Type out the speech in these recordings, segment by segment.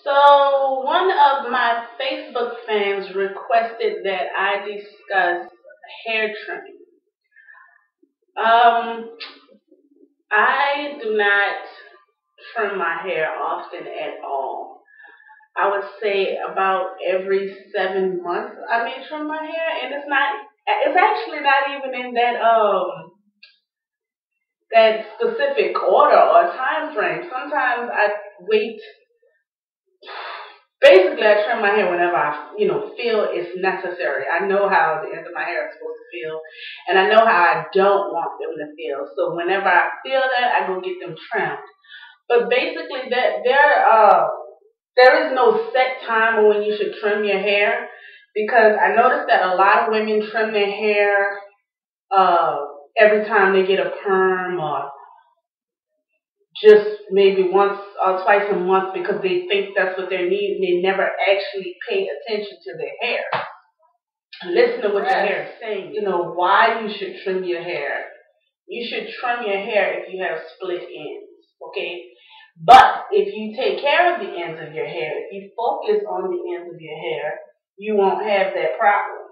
So one of my Facebook fans requested that I discuss hair trimming. Um, I do not trim my hair often at all. I would say about every 7 months I may trim my hair, and it's actually not even in that specific order or time frame. Sometimes I wait. Basically, I trim my hair whenever I feel it's necessary. I know how the ends of my hair are supposed to feel, and I know how I don't want them to feel. So whenever I feel that, I go get them trimmed. But basically, there is no set time on when you should trim your hair, because I noticed that a lot of women trim their hair uh, every time they get a perm, or just maybe once or twice a month, because they think that's what they need, and they never actually pay attention to their hair. Listen to what your hair is saying. Why you should trim your hair. You should trim your hair if you have split ends, okay? But if you take care of the ends of your hair, if you focus on the ends of your hair, you won't have that problem.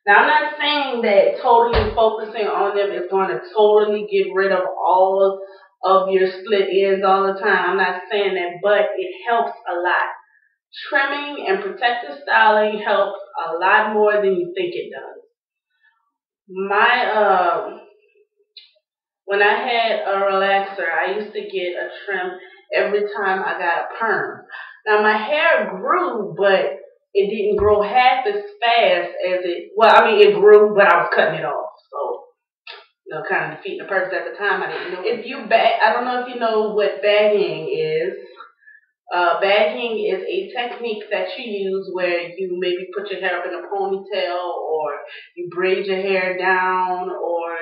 Now, I'm not saying that totally focusing on them is going to totally get rid of all of your split ends all the time. I'm not saying that, but it helps a lot. Trimming and protective styling helps a lot more than you think it does. My When I had a relaxer, I used to get a trim every time I got a perm. Now my hair grew, but it didn't grow half as fast as it grew, but I was cutting it off. So, kind of defeating the purpose at the time. I didn't know. I don't know if you know what bagging is. Bagging is a technique that you use where you maybe put your hair up in a ponytail, or you braid your hair down, or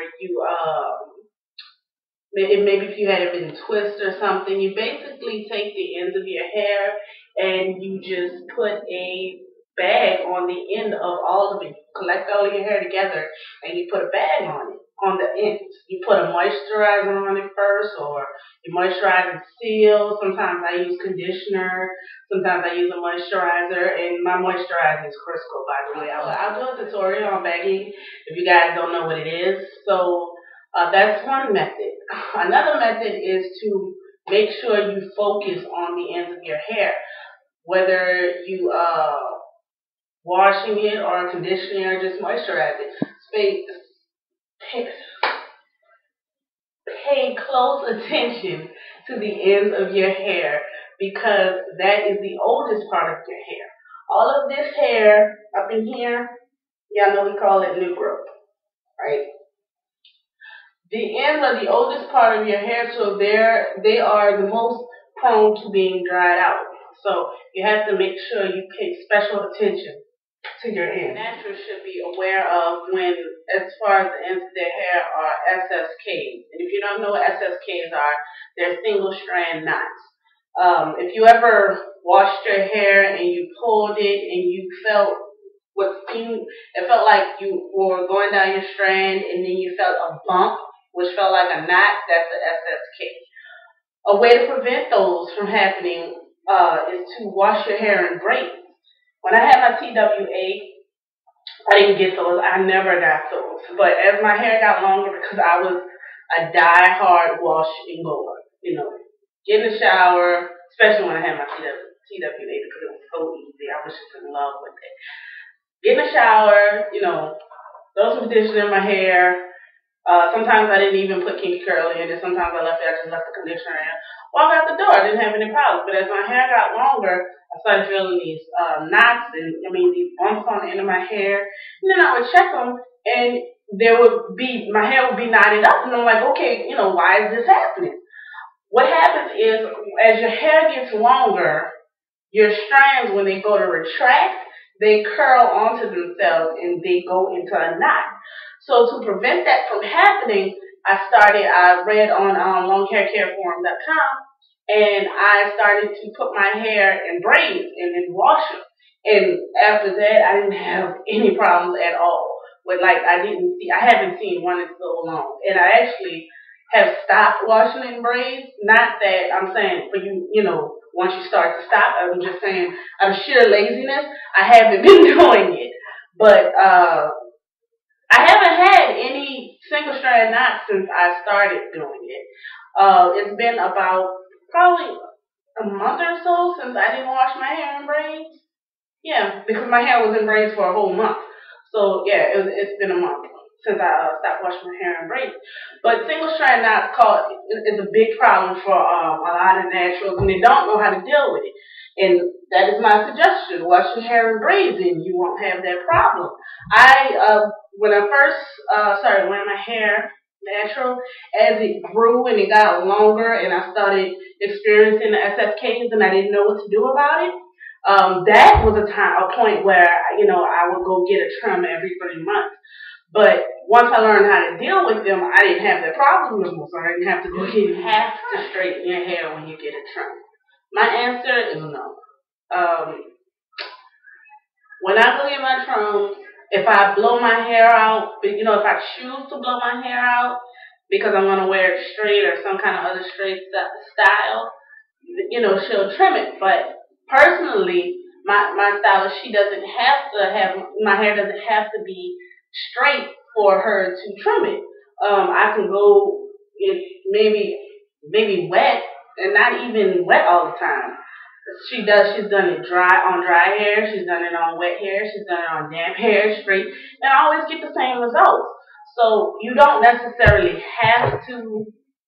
maybe if you had it in a twist or something. You basically take the ends of your hair and you just put a bag on the end of all of it. You collect all of your hair together and you put a bag on it, on the ends. You put a moisturizer on it first, or you moisturize and seal. Sometimes I use conditioner. Sometimes I use a moisturizer, and my moisturizer is Crisco, by the way. I'll do a tutorial on bagging if you guys don't know what it is. So that's one method. Another method is to make sure you focus on the ends of your hair, whether you washing it or conditioning or just moisturizing. Pay, pay close attention to the ends of your hair, because that is the oldest part of your hair. All of this hair up in here, y'all know we call it new growth, right? The ends are the oldest part of your hair, so they are the most prone to being dried out. So you have to make sure you pay special attention to your ends. Naturals should be aware of when, as far as the ends of their hair, are SSKs. And if you don't know what SSKs are, they're single strand knots. If you ever washed your hair and you pulled it and you felt it felt like you were going down your strand, and then you felt a bump, which felt like a knot, that's an SSK. A way to prevent those from happening is to wash your hair in braids. When I had my TWA, I didn't get those. I never got those. But as my hair got longer, because I was a die-hard wash and goer, get in the shower, especially when I had my TWA, because it was so easy. I was just in love with it. Get in the shower, throw some conditioner in my hair. Sometimes I didn't even put kinky curl in, and sometimes I just left the conditioner in. Walk out the door, I didn't have any problems. But as my hair got longer, I started feeling these knots these bumps on the end of my hair. And then I would check them, and my hair would be knotted up, and I'm like, okay, why is this happening? What happens is, as your hair gets longer, your strands, when they go to retract, they curl onto themselves and they go into a knot. So to prevent that from happening, I read on longhaircareforum.com, and I started to put my hair in braids and then wash them. And after that, I didn't have any problems at all. I haven't seen one in so long. And I actually have stopped washing in braids. Not that I'm saying for you, once you start to stop. I'm just saying, out of sheer laziness, I haven't been doing it. But I haven't had any single strand knots since I started doing it. It's been about probably a month or so since I didn't wash my hair in braids. Yeah, because my hair was in braids for a whole month. So yeah, it's been a month since I stopped washing my hair in braids. But single strand knots is a big problem for a lot of naturals, and they don't know how to deal with it. And that is my suggestion: wash your hair in braids, and you won't have that problem. When I first started wearing my hair natural, as it grew and it got longer, and I started experiencing the SSKs, and I didn't know what to do about it. That was a point where I would go get a trim every 3 months. But once I learned how to deal with them, I didn't have that problem anymore. So I didn't have to go. You have to straighten your hair when you get a trim. My answer is no. When I go get my trim, if I blow my hair out, if I choose to blow my hair out because I'm gonna wear it straight or some kind of other straight style, she'll trim it. But personally, my stylist, she doesn't have to have, my hair doesn't have to be straight for her to trim it. I can go maybe wet, and not even wet all the time. She's done it on dry hair, she's done it on wet hair, she's done it on damp hair, straight, and I always get the same results. So you don't necessarily have to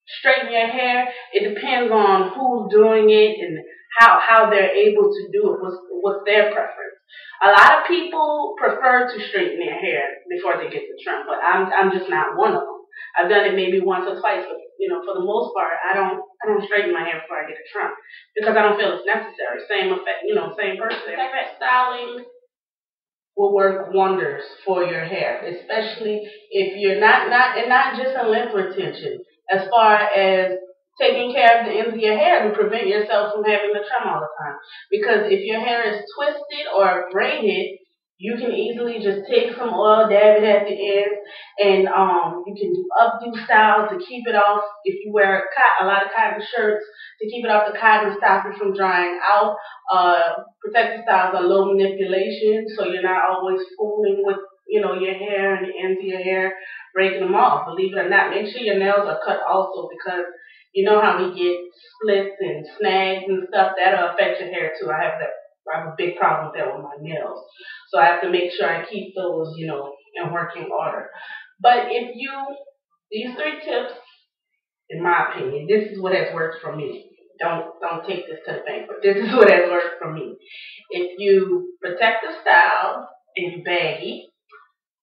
straighten your hair. It depends on who's doing it and how they're able to do it. What's their preference? A lot of people prefer to straighten their hair before they get the trim, but I'm just not one of them. I've done it maybe once or twice, but for the most part, I don't straighten my hair before I get a trim because I don't feel it's necessary. Same effect, same person. Effect styling will work wonders for your hair, especially if you're not just a length retention, as far as taking care of the ends of your hair to prevent yourself from having to trim all the time. Because if your hair is twisted or braided, you can easily just take some oil, dab it at the ends, and you can do updo styles to keep it off. If you wear a lot of cotton shirts, to keep it off the cotton and stop it from drying out. Protective styles are low manipulation, so you're not always fooling with your hair and the ends of your hair, breaking them off. Believe it or not, make sure your nails are cut also, because you know how we get splits and snags and stuff. That'll affect your hair too. I have a big problem with that with my nails. So I have to make sure I keep those, in working order. But these 3 tips, in my opinion, this is what has worked for me. Don't take this to the bank, but this is what has worked for me. If you protect the style and you baggy,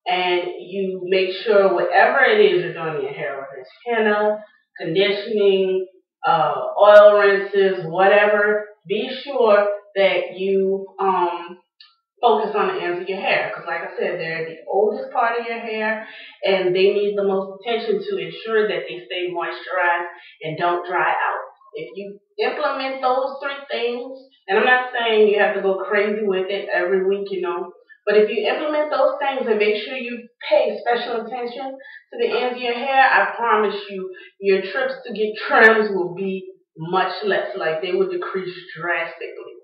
and you make sure whatever it is you're doing in your hair, whether it's henna, conditioning, oil rinses, whatever, be sure that you focus on the ends of your hair, because like I said, they're the oldest part of your hair, and they need the most attention to ensure that they stay moisturized and don't dry out. If you implement those 3 things, and I'm not saying you have to go crazy with it every week, but if you implement those things and make sure you pay special attention to the ends of your hair, I promise you, your trips to get trims will be much less. Like, they will decrease drastically.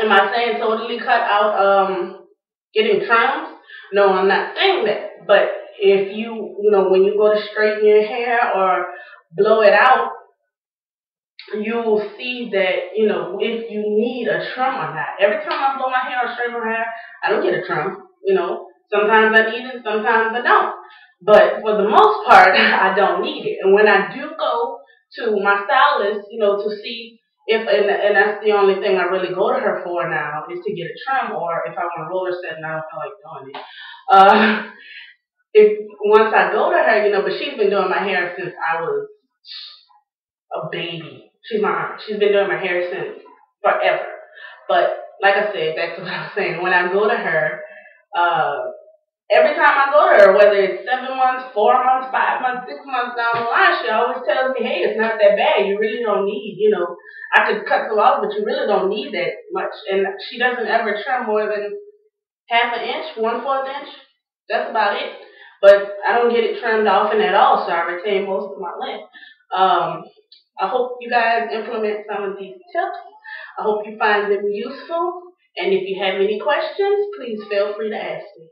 Am I saying totally cut out getting trims? No, I'm not saying that. But if when you go to straighten your hair or blow it out, you will see that, if you need a trim or not. Every time I blow my hair or straighten my hair, I don't get a trim. Sometimes I need it, sometimes I don't. But for the most part, I don't need it. And when I do go to my stylist, to see and that's the only thing I really go to her for now, is to get a trim, or if I want a roller set and I don't feel like doing it. Once I go to her, but she's been doing my hair since I was a baby. She's been doing my hair since forever. But like I said, back to what I was saying, when I go to her, every time I go to her, whether it's 7 months, 4 months, 5 months, 6 months down the line, she always tells me, hey, it's not that bad. You really don't need, I could cut some off, but you really don't need that much. And she doesn't ever trim more than ½ inch, 1/4 inch. That's about it. But I don't get it trimmed often at all, so I retain most of my length. I hope you guys implement some of these tips. I hope you find them useful. And if you have any questions, please feel free to ask me.